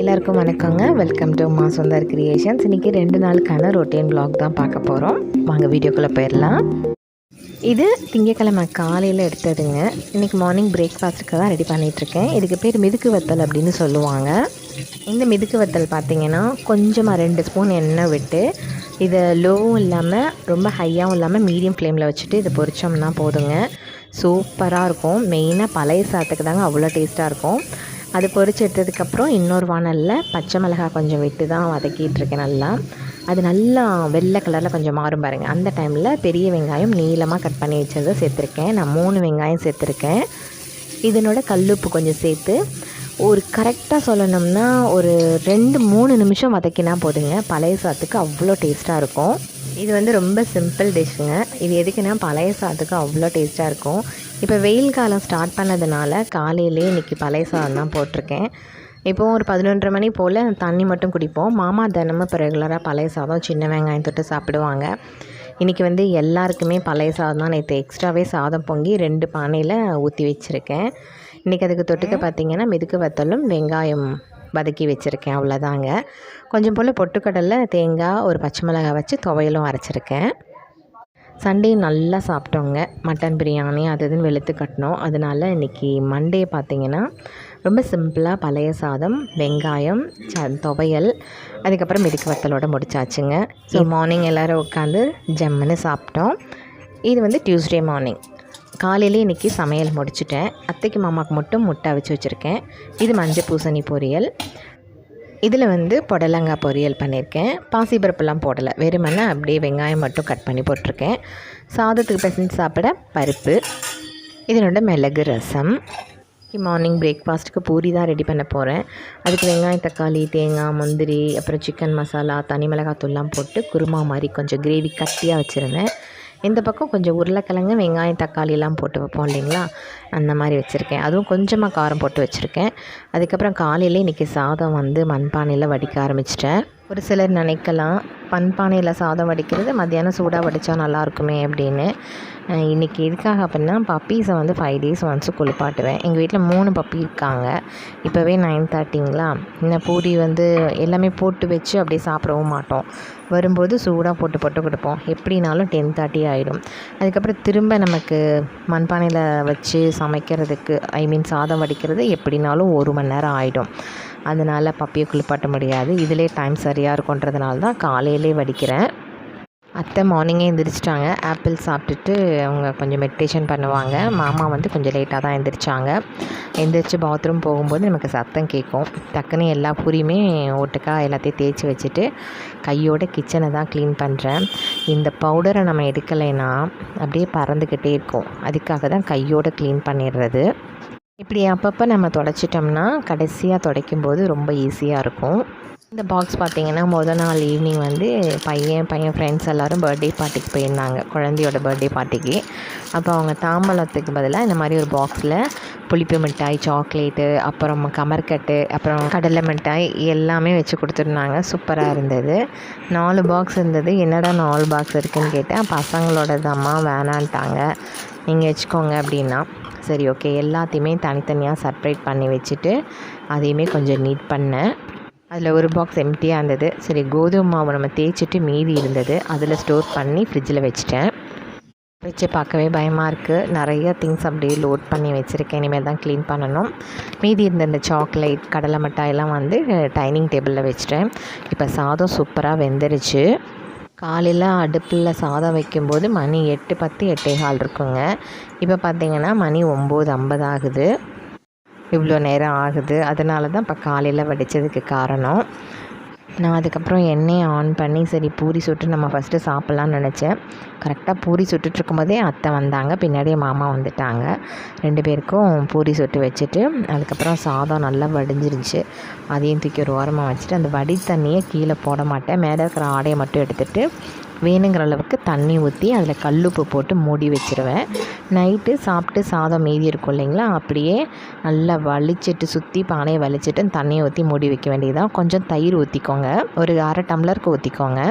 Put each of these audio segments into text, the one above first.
எல்லாருக்கும் வணக்கங்க. Welcome to மா சுந்தர் கிரியேஷன்ஸ். இன்றைக்கி 2 நாளுக்கான ரொட்டீன் vlog தான் பார்க்க போகிறோம். வாங்க வீடியோக்குள்ளே போயிடலாம். இது திங்கக்கிழமை காலையில் எடுத்ததுங்க. இன்றைக்கி மார்னிங் பிரேக்ஃபாஸ்ட்டுக்கு தான் ரெடி பண்ணிகிட்ருக்கேன். இதுக்கு பேர் மிதுக்கு வத்தல் அப்படின்னு சொல்லுவாங்க. இந்த மிதுக்கு வத்தல் பார்த்திங்கன்னா கொஞ்சமாக 2 ஸ்பூன் எண்ணெய் விட்டு இதை லோவும் இல்லாமல் ரொம்ப ஹையாகவும் இல்லாமல் மீடியம் ஃப்ளேமில் வச்சுட்டு இதை பொரிச்சோம்னா போதுங்க. சூப்பராக இருக்கும். மெயினாக பழைய சாதத்துக்கு தாங்க அவ்வளோ டேஸ்ட்டாக இருக்கும். அது பொரிச்சு எடுத்ததுக்கப்புறம் இன்னொரு வானலில் பச்சை மிளகாய் கொஞ்சம் விட்டு தான் வதக்கிட்டுருக்கேன். நல்லா அது நல்லா வெள்ளை கலரில் கொஞ்சம் மாறும் பாருங்கள். அந்த டைமில் பெரிய வெங்காயம் நீளமாக கட் பண்ணி வச்சதை சேர்த்துருக்கேன். நான் 3 வெங்காயம் சேர்த்துருக்கேன். இதனோட கல்லுப்பு கொஞ்சம் சேர்த்து ஒரு கரெக்டாக சொல்லணும்னா ஒரு 2-3 நிமிஷம் வதக்கினா போதுங்க. பழைய சாதத்துக்கு அவ்வளோ டேஸ்ட்டாக இருக்கும். இது வந்து ரொம்ப சிம்பிள் டிஷ்ஷுங்க. இது எதுக்குன்னா பழைய சாதத்துக்கு அவ்வளோ டேஸ்ட்டாக இருக்கும். இப்போ வெயில் காலம் ஸ்டார்ட் பண்ணதுனால காலையிலே இன்றைக்கி பழைய சாதம் தான் போட்டிருக்கேன். இப்போது ஒரு 11:30 மணி போல் தண்ணி மட்டும் குடிப்போம். மாமா தினமும் இப்போ ரெகுலராக பழைய சாதம் சின்ன வெங்காயம் தொட்டு சாப்பிடுவாங்க. இன்றைக்கி வந்து எல்லாருக்குமே பழைய சாதம் தான். நேற்று எக்ஸ்ட்ராவே சாதம் பொங்கி 2 பானையில் ஊற்றி வச்சுருக்கேன். இன்றைக்கி அதுக்கு தொட்டுக்க பார்த்திங்கன்னா மிதுக்கு வத்தலும் வெங்காயம் வதக்கி வச்சுருக்கேன். அவ்வளோதாங்க. கொஞ்சம் போல் பொட்டுக்கடலை, தேங்காய், ஒரு பச்சை மிளகாய் வச்சு துவையலும் அரைச்சிருக்கேன். சண்டே நல்லா சாப்பிட்டோங்க. மட்டன் பிரியாணி அது இதுன்னு வெளுத்து கட்டினோம். அதனால் இன்றைக்கி மண்டே பார்த்திங்கன்னா ரொம்ப சிம்பிளாக பழைய சாதம், வெங்காயம், துவையல், அதுக்கப்புறம் மிதுக்கு வத்தலோடு முடிச்சாச்சுங்க. ஸோ மார்னிங் எல்லோரும் உட்காந்து ஜம்முன்னு சாப்பிட்டோம். இது வந்து டியூஸ்டே மார்னிங். காலையிலே இன்றைக்கி சமையல் முடிச்சுட்டேன். அத்தைக்கு மாமாவுக்கு மட்டும் முட்டை அவிச்சு வச்சுருக்கேன். இது மஞ்சள் பூசணி பொரியல். இதில் வந்து புடலங்காய் பொரியல் பண்ணியிருக்கேன். பாசிப்பருப்புலாம் போடலை, வெறுமனே அப்படியே வெங்காயம் மட்டும் கட் பண்ணி போட்டிருக்கேன். சாதத்துக்கு பிசைஞ்சு சாப்பிட பருப்பு. இதனோட மிளகு ரசம். மார்னிங் பிரேக்ஃபாஸ்ட்டுக்கு பூரி தான் ரெடி பண்ண போகிறேன். அதுக்கு வெங்காயம், தக்காளி, தேங்காய், முந்திரி, அப்புறம் சிக்கன் மசாலா, தனி மிளகாத்தூள்லாம் போட்டு குருமா மாதிரி கொஞ்சம் கிரேவி கட்டியாக வச்சுருந்தேன். இந்த பக்கம் கொஞ்சம் உருளைக்கிழங்கு, வெங்காயம், தக்காளிலாம் போட்டு வைப்போம் இல்லைங்களா, அந்த மாதிரி வச்சுருக்கேன். அதுவும் கொஞ்சமாக காரம் போட்டு வச்சுருக்கேன். அதுக்கப்புறம் காலையில் இன்றைக்கி சாதம் வந்து மண்பானையில் வடிக்க ஆரம்பிச்சிட்டேன். ஒரு சிலர் நினைக்கலாம் மண்பானையில் சாதம் வடிக்கிறது மத்தியானம் சூடாக வடித்தா நல்லாயிருக்குமே அப்படின்னு. இன்றைக்கி எதுக்காக அப்படின்னா பப்பீஸை வந்து 5 days ஒன்ஸு குளிப்பாட்டுவேன். எங்கள் வீட்டில் 3 பப்பி இருக்காங்க. இப்போவே 9:30ங்களா. இன்னும் பூரி வந்து எல்லாமே போட்டு வச்சு அப்படியே சாப்பிடவும் மாட்டோம். வரும்போது சூடாக போட்டு கொடுப்போம். எப்படினாலும் 10:30 ஆகிடும். அதுக்கப்புறம் திரும்ப நமக்கு மண்பானையில் வச்சு சமைக்கிறதுக்கு சாதம் வடிக்கிறது எப்படினாலும் 1 மணி நேரம் ஆகிடும். அதனால் பப்பியை குளிப்பாட்ட முடியாது. இதிலே டைம் சரியாக இருக்குன்றதுனால தான் காலையிலே வடிக்கிறேன். அத்தை மார்னிங்கே எழுந்திரிச்சிட்டாங்க. ஆப்பிள் சாப்பிட்டுட்டு அவங்க கொஞ்சம் மெடிடேஷன் பண்ணுவாங்க. மாமா வந்து கொஞ்சம் லேட்டாக தான் எழுந்திரிச்சாங்க. எழுந்திரிச்சு பாத்ரூம் போகும்போது நமக்கு சத்தம் கேட்கும். டக்குன்னு எல்லா பூரியுமே ஒட்டுக்கா எல்லாத்தையும் தேய்ச்சி வச்சுட்டு கையோட கிச்சனை தான் க்ளீன் பண்ணுறேன். இந்த பவுடரை நம்ம எடுக்கலைன்னா அப்படியே பறந்துக்கிட்டே இருக்கும். அதுக்காக தான் கையோடு க்ளீன் பண்ணிடுறது. இப்படி அப்பப்போ நம்ம துடைச்சிட்டோம்னா கடைசியாக துடைக்கும்போது ரொம்ப ஈஸியாக இருக்கும். இந்த பாக்ஸ் பார்த்திங்கன்னா முதல் நாள் ஈவினிங் வந்து பையன் ஃப்ரெண்ட்ஸ் எல்லோரும் பர்த்டே பார்ட்டிக்கு போயிருந்தாங்க, குழந்தையோட பர்த்டே பார்ட்டிக்கு. அப்போ அவங்க தாம்பழத்துக்கு பதிலாக இந்த மாதிரி ஒரு பாக்ஸில் புளிப்பு மிட்டாய், சாக்லேட்டு, அப்புறம் கமர்கட்டு, அப்புறம் கடலை மிட்டாய் எல்லாமே வச்சு கொடுத்துருந்தாங்க. சூப்பராக இருந்தது. 4 பாக்ஸ் இருந்தது. என்னடா 4 பாக்ஸ் இருக்குதுன்னு கேட்டேன். பசங்களோடது அம்மா வேணான்ட்டாங்க, நீங்கள் வச்சுக்கோங்க அப்படின்னா. சரி ஓகே, எல்லாத்தையுமே தனித்தனியாக செப்ரேட் பண்ணி வச்சுட்டு அதையுமே கொஞ்சம் நீட் பண்ணேன். அதில் ஒரு பாக்ஸ் எம்டியாக இருந்தது. சரி, கோதுமை மாவு நம்ம தேய்ச்சிட்டு மீதி இருந்தது, அதில் ஸ்டோர் பண்ணி ஃப்ரிட்ஜில் வச்சுட்டேன். வச்சு பார்க்கவே பயமாக இருக்குது. நிறைய திங்ஸ் அப்படியே லோட் பண்ணி வச்சுருக்கேன். இனிமேல் தான் க்ளீன் பண்ணணும். மீதி இருந்த இந்த சாக்லேட், கடலை மிட்டாயெல்லாம் வந்து டைனிங் டேபிளில் வச்சுட்டேன். இப்போ சாதம் சூப்பராக வெந்துருச்சு. காலையில் அடுப்பில் சாதம் வைக்கும்போது மணி 8:10, 8:15 இருக்குங்க. இப்போ பார்த்திங்கன்னா மணி 9:50 ஆகுது. இவ்வளோ நேரம் ஆகுது. அதனால தான் இப்போ காலையில் வடித்ததுக்கு காரணம். நான் அதுக்கப்புறம் எண்ணெயை ஆன் பண்ணி சரி பூரி சுட்டு நம்ம ஃபஸ்ட்டு சாப்பிட்லான்னு நினச்சேன். கரெக்டாக பூரி சுட்டுட்ருக்கும்போதே அத்தை வந்தாங்க, பின்னாடியே மாமா வந்துட்டாங்க. 2 பேருக்கும் பூரி சுட்டு வச்சுட்டு அதுக்கப்புறம் சாதம் நல்லா வடிஞ்சிருச்சு. அதையும் தூக்கி ஒரு ஓரமாக வச்சுட்டு அந்த வடி தண்ணியை கீழே போட மாட்டேன். மேலே இருக்கிற ஆடையை மட்டும் எடுத்துகிட்டு வேணுங்கிற அளவுக்கு தண்ணி ஊற்றி அதில் கல்லுப்பு போட்டு மூடி வச்சுருவேன். நைட்டு சாப்பிட்டு சாதம் மீதி இருக்கும் இல்லைங்களா, அப்படியே நல்லா வலிச்சிட்டு சுற்றி பானையை வலிச்சிட்டு தண்ணியை ஊற்றி மூடி வைக்க வேண்டியதுதான். கொஞ்சம் தயிர் ஊற்றிக்கோங்க, ஒரு 1/2 டம்ளருக்கு ஊற்றிக்கோங்க.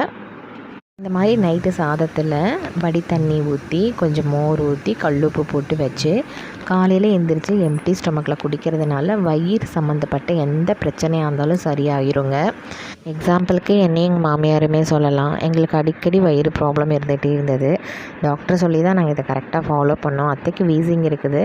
இந்த மாதிரி நைட்டு சாதத்தில் வடி தண்ணி ஊற்றி கொஞ்சம் மோர் ஊற்றி கல்லுப்பு போட்டு வச்சு காலையில் எழுந்திரிச்சு எம்டி ஸ்டொமக்கில் குடிக்கிறதுனால வயிறு சம்மந்தப்பட்ட எந்த பிரச்சனையாக இருந்தாலும் சரியாகிருங்க. எக்ஸாம்பிளுக்கு என்னையும் எங்கள் மாமியாருமே சொல்லலாம். எங்களுக்கு அடிக்கடி வயிறு ப்ராப்ளம் இருந்துகிட்டே இருந்தது. டாக்டர் சொல்லி தான் நாங்கள் இதை கரெக்டாக ஃபாலோ பண்ணோம். அத்தைக்கு வீசிங் இருக்குது.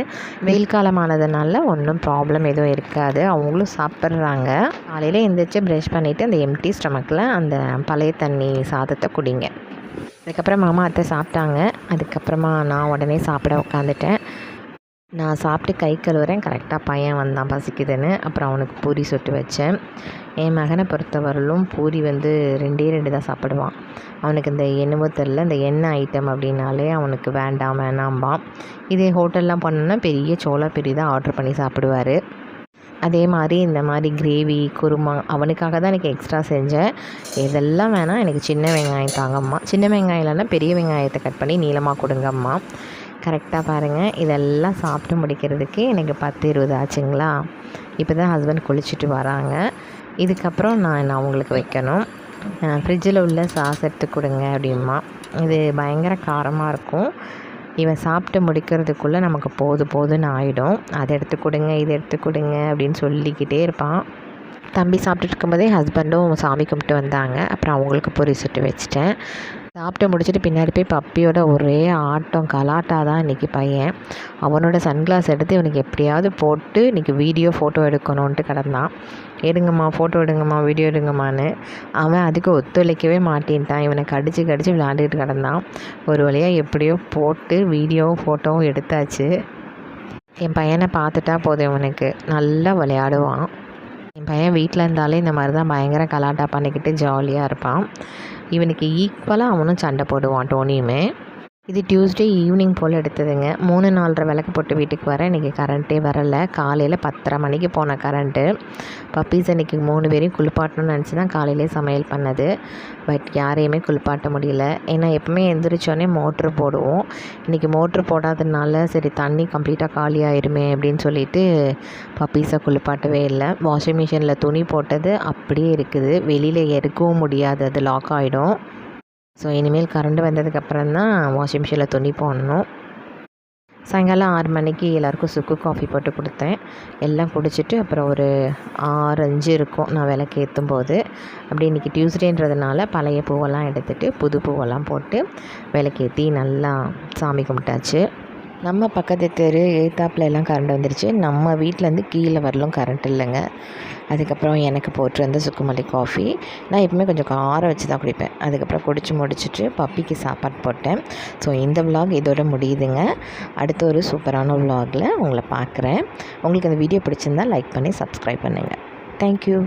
வெயில் காலமானதுனால ஒன்றும் ப்ராப்ளம் எதுவும் இருக்காது. அவங்களும் சாப்பிட்றாங்க. காலையில் எழுந்திரிச்சு ப்ரஷ் பண்ணிவிட்டு அந்த எம்டி ஸ்டொமக்கில் அந்த பழைய தண்ணி சாதத்தை குடிங்க. அதுக்கப்புறம் மாமா அத்தை சாப்பிட்டாங்க. அதுக்கப்புறமா நான் உடனே சாப்பிட உட்காந்துட்டேன். நான் சாப்பிட்டு கை கழுவுறேன். கரெக்டாக பையன் வந்தான் பசிக்குதுன்னு. அப்புறம் அவனுக்கு பூரி சுட்டு வச்சேன். என் மகனை பொறுத்தவரையிலும் பூரி 2 தான் சாப்பிடுவான். அவனுக்கு இந்த என்னவோ தெரில, இந்த எண்ணெய் ஐட்டம் அப்படின்னாலே அவனுக்கு வேணாம்பான். இதே ஹோட்டல்லாம் பண்ணோன்னா பெரிய சோளா பெரிய தான் ஆர்டர் பண்ணி சாப்பிடுவார். அதே மாதிரி இந்த மாதிரி கிரேவி குருமா அவனுக்காக தான் எனக்கு எக்ஸ்ட்ரா செஞ்சேன். இதெல்லாம் வேணாம், எனக்கு சின்ன வெங்காயம் தாங்கம்மா. சின்ன வெங்காயம் இல்லைன்னா பெரிய வெங்காயத்தை கட் பண்ணி நீளமாக கொடுங்கம்மா. கரெக்டாக பாருங்கள், இதெல்லாம் சாப்பிட்டு முடிக்கிறதுக்கு எனக்கு 10-20 ஆச்சுங்களா. இப்போ தான் ஹஸ்பண்ட் குளிச்சுட்டு வராங்க. இதுக்கப்புறம் நான் அவங்களுக்கு வைக்கணும். ஃப்ரிட்ஜில் உள்ள சாஸ் எடுத்து கொடுங்க அப்படிமா. இது பயங்கர காரமாக இருக்கும். இவன் சாப்பிட்டு முடிக்கிறதுக்குள்ளே நமக்கு போதும்னு ஆகிடும். அதை எடுத்து கொடுங்க, இதை எடுத்து கொடுங்க அப்படின்னு சொல்லிக்கிட்டே இருப்பான். தம்பி சாப்பிட்டுட்டு இருக்கும்போதே ஹஸ்பண்டும் சாமி கும்பிட்டு வந்தாங்க. அப்புறம் அவங்களுக்கு பொரி சுட்டு வச்சிட்டேன். சாப்பிட்டு முடிச்சுட்டு பின்னாடி போய் பப்பியோட ஒரே ஆட்டம் கலாட்டா தான் இன்றைக்கி பையன். அவனோட சன்கிளாஸ் எடுத்து இவனுக்கு எப்படியாவது போட்டு இன்றைக்கி வீடியோ ஃபோட்டோ எடுக்கணுன்ட்டு கிடந்தான். எடுங்கம்மா, ஃபோட்டோ எடுங்கம்மா, வீடியோ எடுங்கம்மான்னு. அவன் அதுக்கு ஒத்துழைக்கவே மாட்டேன்ட்டான். இவனை கடிச்சு விளையாண்டுக்கிட்டு கிடந்தான். ஒரு வழியாக எப்படியோ போட்டு வீடியோவும் ஃபோட்டோவும் எடுத்தாச்சு. என் பையனை பார்த்துட்டா போதும், இவனுக்கு நல்லா விளையாடுவான். என் பையன் வீட்டில் இருந்தாலே இந்த மாதிரி தான் பயங்கர கலாட்டா பண்ணிக்கிட்டு ஜாலியாக இருப்பான். இவனுக்கு ஈக்குவலாக அவனும் சண்டை போடுவான் டோனியுமே. இது டியூஸ்டே ஈவினிங் போல் எடுத்ததுங்க. 3-4 விளக்கு போட்டு வீட்டுக்கு வரேன். இன்றைக்கி கரண்ட்டே வரலை. காலையில் 10:30 மணிக்கு போன கரண்ட்டு. பப்பீஸ் இன்றைக்கி 3 பேரையும் குளிப்பாட்டணும்னு நினச்சி தான் காலையிலே சமையல் பண்ணது. பட் யாரையுமே குளிப்பாட்ட முடியல. ஏன்னா எப்பவுமே எழுந்திரிச்சோடனே மோட்ரு போடுவோம். இன்றைக்கி மோட்ரு போடாததுனால சரி தண்ணி கம்ப்ளீட்டாக காலி ஆயிருமே அப்படின்னு சொல்லிட்டு பப்பீஸை குளிப்பாட்டவே இல்லை. வாஷிங் மிஷினில் துணி போட்டது அப்படியே இருக்குது. வெளியில் எடுக்கவும் முடியாது, அது லாக் ஆகிடும். ஸோ இனிமேல் கரண்ட் வந்ததுக்கப்புறம் தான் வாஷிங் மிஷினில் துணி போடணும். சாயங்காலம் 6 மணிக்கு எல்லாேருக்கும் சுக்கு காஃபி போட்டு கொடுத்தேன். எல்லாம் குடிச்சிட்டு அப்புறம் ஒரு 6-5 இருக்கும் நான் விளக்கு ஏற்றும் போது. அப்படி இன்றைக்கி டியூஸ்டேன்றதுனால பழைய பூவெல்லாம் எடுத்துகிட்டு புது பூவெல்லாம் போட்டு விளக்கேற்றி நல்லா சாமி கும்பிட்டாச்சு. நம்ம பக்கத்து தெரு எய்த்தாப்பில் எல்லாம் கரண்ட் வந்துருச்சு. நம்ம வீட்டிலேருந்து கீழே வரலும் கரண்ட் இல்லைங்க. அதுக்கப்புறம் எனக்கு போட்டு வந்த சுக்குமல்லி காஃபி. நான் எப்பவுமே கொஞ்சம் காரம் வச்சு தான் குடிப்பேன். அதுக்கப்புறம் குடிச்சு முடிச்சுட்டு பப்பிக்கு சாப்பாடு போட்டேன். ஸோ இந்த விலாக் இதோட முடியுதுங்க. அடுத்த ஒரு சூப்பரான விலாகில் உங்களை பார்க்குறேன். உங்களுக்கு அந்த வீடியோ பிடிச்சிருந்தால் லைக் பண்ணி சப்ஸ்கிரைப் பண்ணுங்கள். தேங்க்யூ.